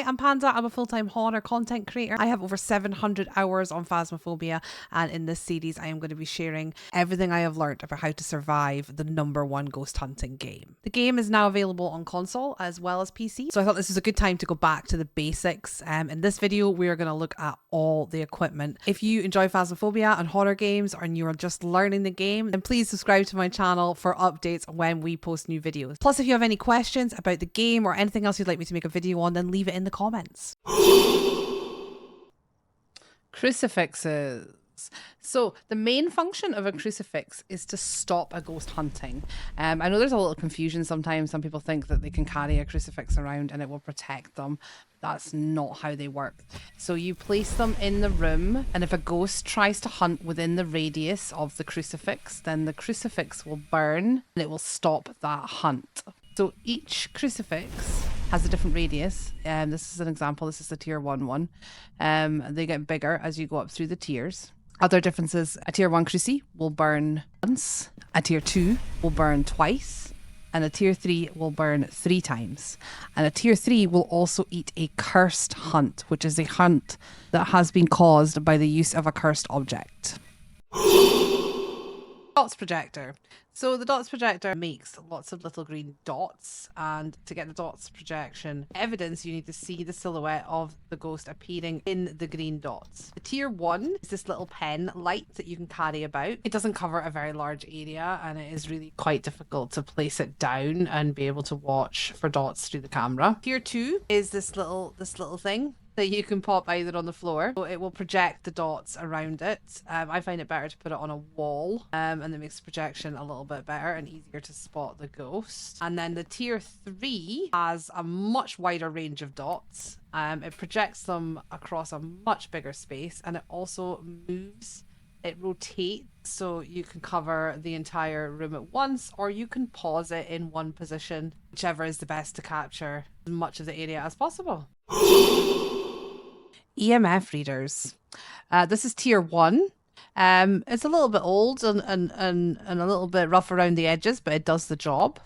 Hi, I'm Panda. I'm a full-time horror content creator. I have over 700 hours on Phasmophobia, and in this series I am going to be sharing everything I have learned about how to survive the #1 ghost hunting game. The game is now available on console as well as PC, so I thought this was a good time to go back to the basics. In this video we are going to look at all the equipment. If you enjoy Phasmophobia and horror games, and you are just learning the game, then please subscribe to my channel for updates when we post new videos. Plus, if you have any questions about the game or anything else you'd like me to make a video on, then leave it in the comments. Crucifixes. So the main function of a crucifix is to stop a ghost hunting. I know there's a little confusion sometimes. Some people think that they can carry a crucifix around and it will protect them. That's not how they work. So you place them in the room, and if a ghost tries to hunt within the radius of the crucifix, then the crucifix will burn and it will stop that hunt. So each crucifix has a different radius. This is an example. This is the tier 1 one. They get bigger as you go up through the tiers. Other differences: a tier 1 cruci will burn once, a tier 2 will burn twice, and a tier 3 will burn 3 times. And a tier 3 will also eat a cursed hunt, which is a hunt that has been caused by the use of a cursed object. Dots projector. So the dots projector makes lots of little green dots, and to get the dots projection evidence you need to see the silhouette of the ghost appearing in the green dots. The tier 1 is this little pen light that you can carry about. It doesn't cover a very large area, and it is really quite difficult to place it down and be able to watch for dots through the camera. Tier 2 is this little thing that you can pop either on the floor, so it will project the dots around it. I find it better to put it on a wall, and it makes the projection a little bit better and easier to spot the ghost. And then the tier 3 has a much wider range of dots. It projects them across a much bigger space, and it also moves. It rotates, so you can cover the entire room at once, or you can pause it in one position, whichever is the best to capture as much of the area as possible. EMF readers. This is tier 1. It's a little bit old and a little bit rough around the edges, but it does the job.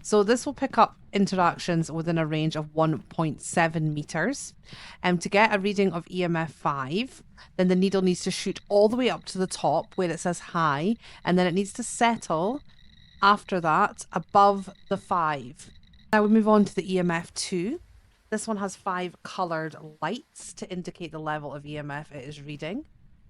So this will pick up interactions within a range of 1.7 meters. To get a reading of EMF 5, then the needle needs to shoot all the way up to the top where it says high, and then it needs to settle after that above the 5. Now we move on to the EMF 2. This one has 5 coloured lights to indicate the level of EMF it is reading.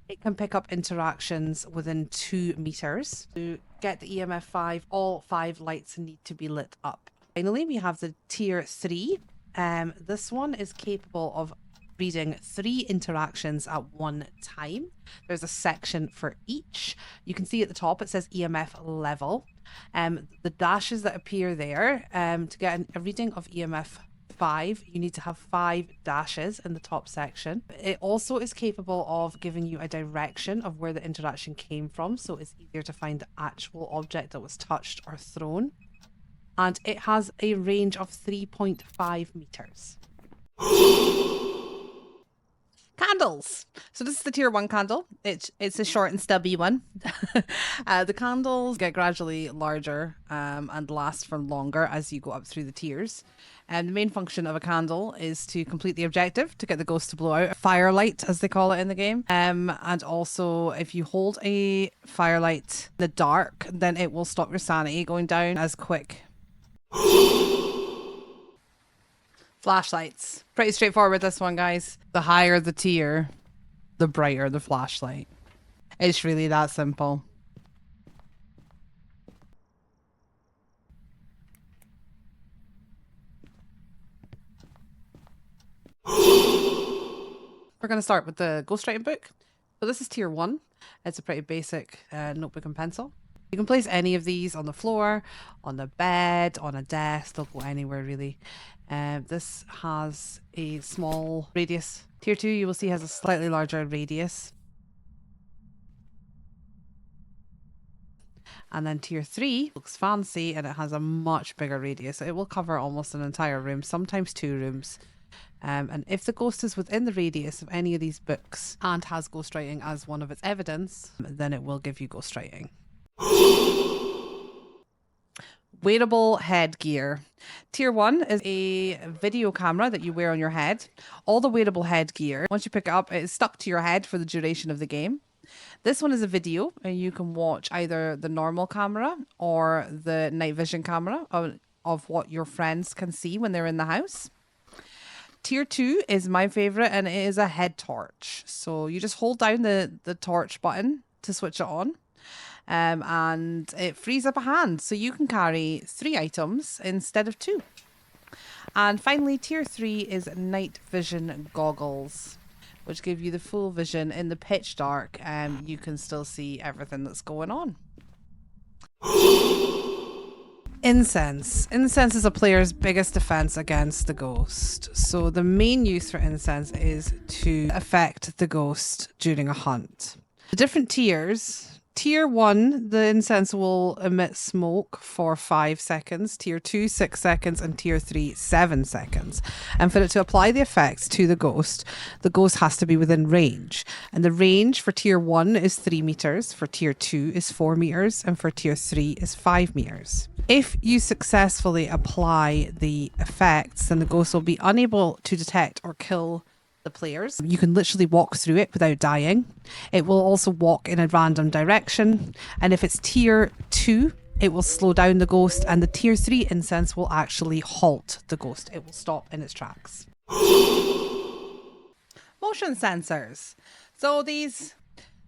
It can pick up interactions within 2 meters. To get the EMF 5, all 5 lights need to be lit up. Finally, we have the tier 3. This one is capable of reading 3 interactions at one time. There's a section for each. You can see at the top it says EMF level. The dashes that appear there, to get a reading of EMF 5, you need to have 5 dashes in the top section. It also is capable of giving you a direction of where the interaction came from, so it's easier to find the actual object that was touched or thrown. And it has a range of 3.5 meters. Candles. So this is the tier 1 candle. It's a short and stubby one. The candles get gradually larger and last for longer as you go up through the tiers. And the main function of a candle is to complete the objective, to get the ghost to blow out. Firelight, as they call it in the game. And also, if you hold a firelight in the dark, then it will stop your sanity going down as quick. Flashlights. Pretty straightforward, this one, guys. The higher the tier, the brighter the flashlight. It's really that simple. We're going to start with the ghostwriting book. So this is tier 1. It's a pretty basic notebook and pencil. You can place any of these on the floor, on the bed, on a desk. They'll go anywhere, really. This has a small radius. Tier 2, you will see, has a slightly larger radius. And then tier 3 looks fancy, and it has a much bigger radius. It will cover almost an entire room, sometimes 2 rooms. And if the ghost is within the radius of any of these books and has ghostwriting as one of its evidence, then it will give you ghostwriting. Wearable headgear. Tier 1 is a video camera that you wear on your head. All the wearable headgear, once you pick it up, it is stuck to your head for the duration of the game. This one is a video, and you can watch either the normal camera or the night vision camera of what your friends can see when they're in the house. Tier 2 is my favorite, and it is a head torch. So you just hold down the torch button to switch it on. And it frees up a hand, so you can carry 3 items instead of 2. And finally, tier 3 is night vision goggles, which give you the full vision in the pitch dark. You can still see everything that's going on. Incense. Incense is a player's biggest defense against the ghost. So the main use for incense is to affect the ghost during a hunt. The different tiers. Tier 1, the incense will emit smoke for 5 seconds. Tier 2, 6 seconds. And Tier 3, 7 seconds. And for it to apply the effects to the ghost has to be within range. And the range for Tier 1 is 3 meters. For Tier 2 is 4 meters. And for Tier 3 is 5 meters. If you successfully apply the effects, then the ghost will be unable to detect or kill the players. You can literally walk through it without dying. It will also walk in a random direction. And if it's tier 2, it will slow down the ghost, and the tier 3 incense will actually halt the ghost. It will stop in its tracks. Motion sensors. So these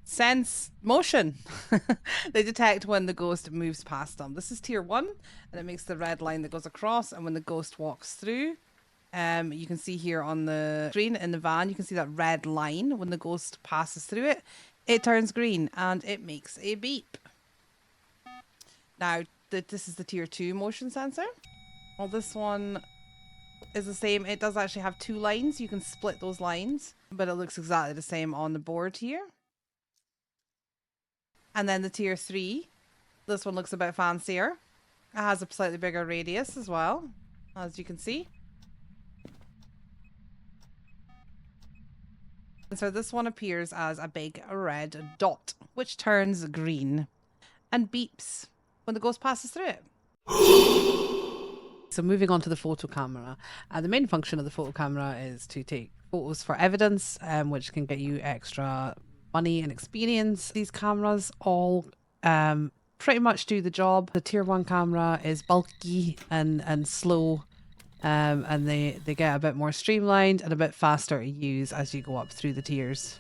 sense motion. They detect when the ghost moves past them. This is tier 1, and it makes the red line that goes across, and when the ghost walks through, you can see here on the screen in the van, you can see that red line. When the ghost passes through it, it turns green and it makes a beep. Now, this is the tier 2 motion sensor. Well, this one is the same. It does actually have 2 lines. You can split those lines, but it looks exactly the same on the board here. And then the tier 3, this one looks a bit fancier. It has a slightly bigger radius as well, as you can see. And so this one appears as a big red dot, which turns green and beeps when the ghost passes through it. So moving on to the photo camera. The main function of the photo camera is to take photos for evidence, which can get you extra money and experience. These cameras all pretty much do the job. The tier 1 camera is bulky and slow. And they get a bit more streamlined and a bit faster to use as you go up through the tiers.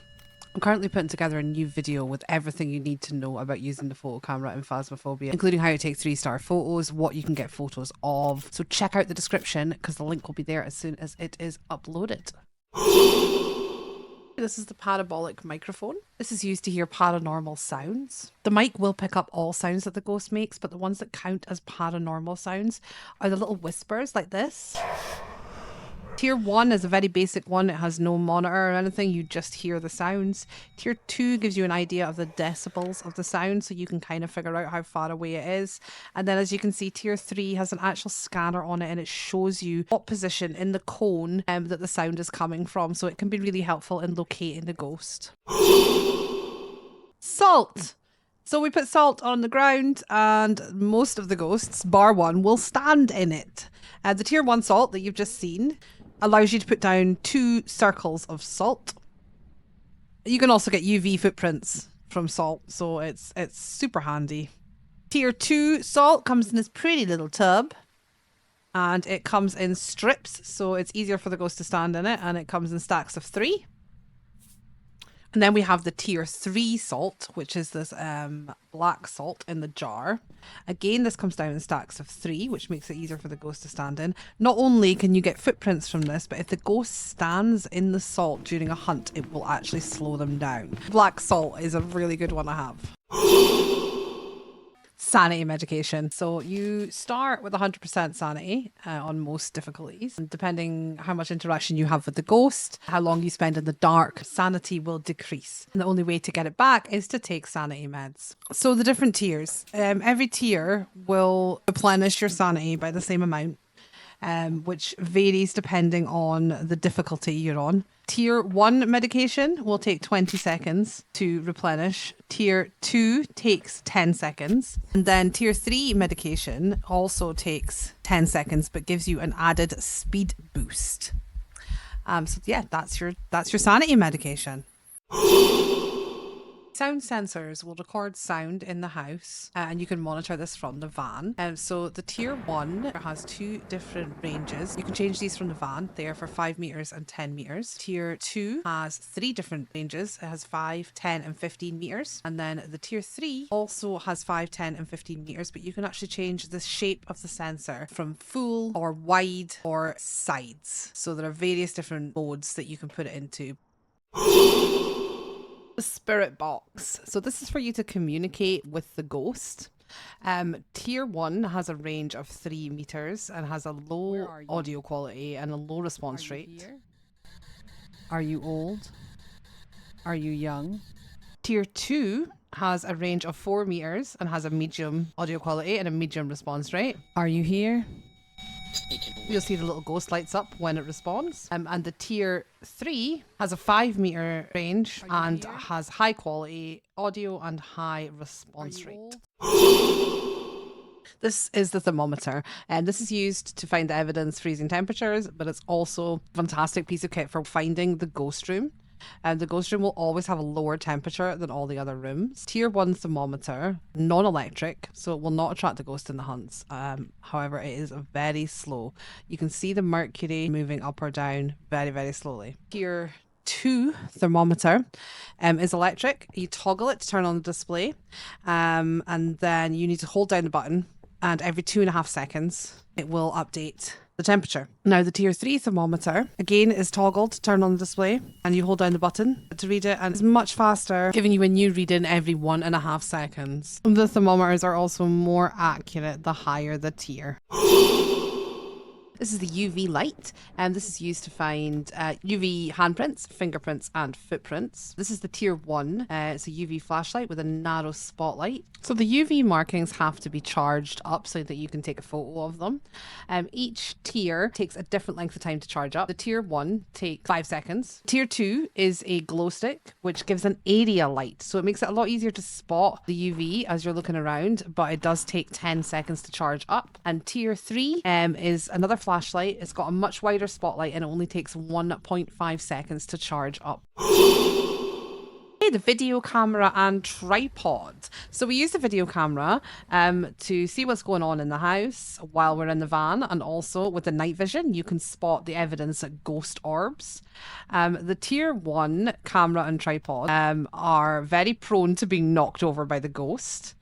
I'm currently putting together a new video with everything you need to know about using the photo camera in Phasmophobia, including how to take 3-star photos, what you can get photos of. So check out the description because the link will be there as soon as it is uploaded. This is the Parabolic Microphone. This is used to hear paranormal sounds. The mic will pick up all sounds that the ghost makes, but the ones that count as paranormal sounds are the little whispers like this. Tier 1 is a very basic one. It has no monitor or anything. You just hear the sounds. Tier 2 gives you an idea of the decibels of the sound, so you can kind of figure out how far away it is. And then as you can see, Tier 3 has an actual scanner on it, and it shows you what position in the cone that the sound is coming from. So it can be really helpful in locating the ghost. Salt. So we put salt on the ground, and most of the ghosts, bar one, will stand in it. The tier 1 salt that you've just seen allows you to put down 2 circles of salt. You can also get UV footprints from salt, so it's super handy. Tier 2 salt comes in this pretty little tub, and it comes in strips, so it's easier for the ghost to stand in it, and it comes in stacks of 3. And then we have the tier 3 salt, which is this black salt in the jar. Again, this comes down in stacks of 3, which makes it easier for the ghost to stand in. Not only can you get footprints from this, but if the ghost stands in the salt during a hunt, it will actually slow them down. Black salt is a really good one to have. Sanity medication. So you start with 100% sanity on most difficulties. And depending how much interaction you have with the ghost, how long you spend in the dark, sanity will decrease. And the only way to get it back is to take sanity meds. So the different tiers. Every tier will replenish your sanity by the same amount. which varies depending on the difficulty you're on. Tier 1 medication will take 20 seconds to replenish. Tier 2 takes 10 seconds. And then Tier 3 medication also takes 10 seconds, but gives you an added speed boost. So yeah, that's your sanity medication. Sound sensors will record sound in the house, and you can monitor this from the van. So the tier 1 has 2 different ranges. You can change these from the van. They are for 5 meters and 10 meters. Tier 2 has 3 different ranges. It has 5, 10 and 15 meters. And then the tier 3 also has 5, 10 and 15 meters, but you can actually change the shape of the sensor from full or wide or sides. So there are various different modes that you can put it into. The spirit box. So this is for you to communicate with the ghost. Tier 1 has a range of 3 meters and has a low audio quality and a low response rate. Here? Are you old? Are you young? Tier 2 has a range of 4 meters and has a medium audio quality and a medium response rate. Are you here? You'll see the little ghost lights up when it responds. And the tier 3 has a 5 meter range and has high quality audio and high response rate. This is the thermometer, and this is used to find the evidence freezing temperatures, but it's also a fantastic piece of kit for finding the ghost room. And the ghost room will always have a lower temperature than all the other rooms. Tier 1 thermometer, non-electric, so it will not attract the ghost in the hunts. However, it is very slow. You can see the mercury moving up or down very, very slowly. Tier 2 thermometer is electric. You toggle it to turn on the display, and then you need to hold down the button, and every 2.5 seconds it will update the temperature. Now the tier 3 thermometer again is toggled to turn on the display, and you hold down the button to read it, and it's much faster, giving you a new reading every 1.5 seconds. The thermometers are also more accurate the higher the tier. This is the UV light, and this is used to find UV handprints, fingerprints, and footprints. This is the tier 1. It's a UV flashlight with a narrow spotlight. So the UV markings have to be charged up so that you can take a photo of them. Each tier takes a different length of time to charge up. The tier 1 takes 5 seconds. Tier 2 is a glow stick, which gives an area light. So it makes it a lot easier to spot the UV as you're looking around, but it does take 10 seconds to charge up. And tier 3 is another flashlight. It's got a much wider spotlight and it only takes 1.5 seconds to charge up. The video camera and tripod. So we use the video camera to see what's going on in the house while we're in the van, and also with the night vision you can spot the evidence of ghost orbs. The tier 1 camera and tripod are very prone to being knocked over by the ghost.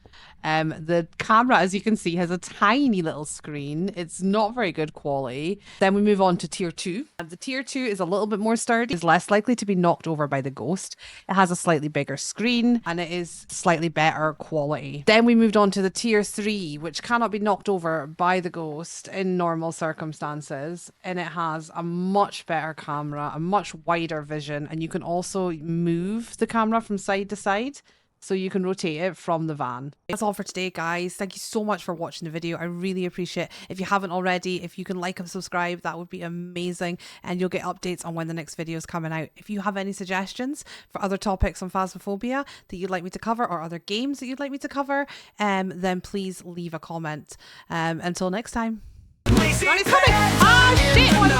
The camera, as you can see, has a tiny little screen. It's not very good quality. Then we move on to tier 2. The tier 2 is a little bit more sturdy. It's less likely to be knocked over by the ghost. It has a slightly bigger screen and it is slightly better quality. Then we moved on to the tier 3, which cannot be knocked over by the ghost in normal circumstances. And it has a much better camera, a much wider vision, and you can also move the camera from side to side, so you can rotate it from the van. That's all for today, guys. Thank you so much for watching the video. I really appreciate it. If you haven't already, if you can like and subscribe, that would be amazing, and you'll get updates on when the next video is coming out. If you have any suggestions for other topics on Phasmophobia that you'd like me to cover, or other games that you'd like me to cover, then please leave a comment. Until next time. Ronnie's coming! Ah, shit! What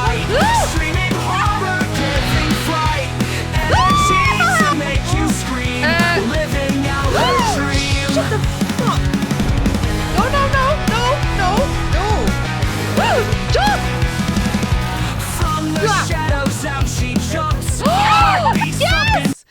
Shut the fuck! No, no, no, no, no, no! Woo! Jump! From the shadows out she jumps. Yes!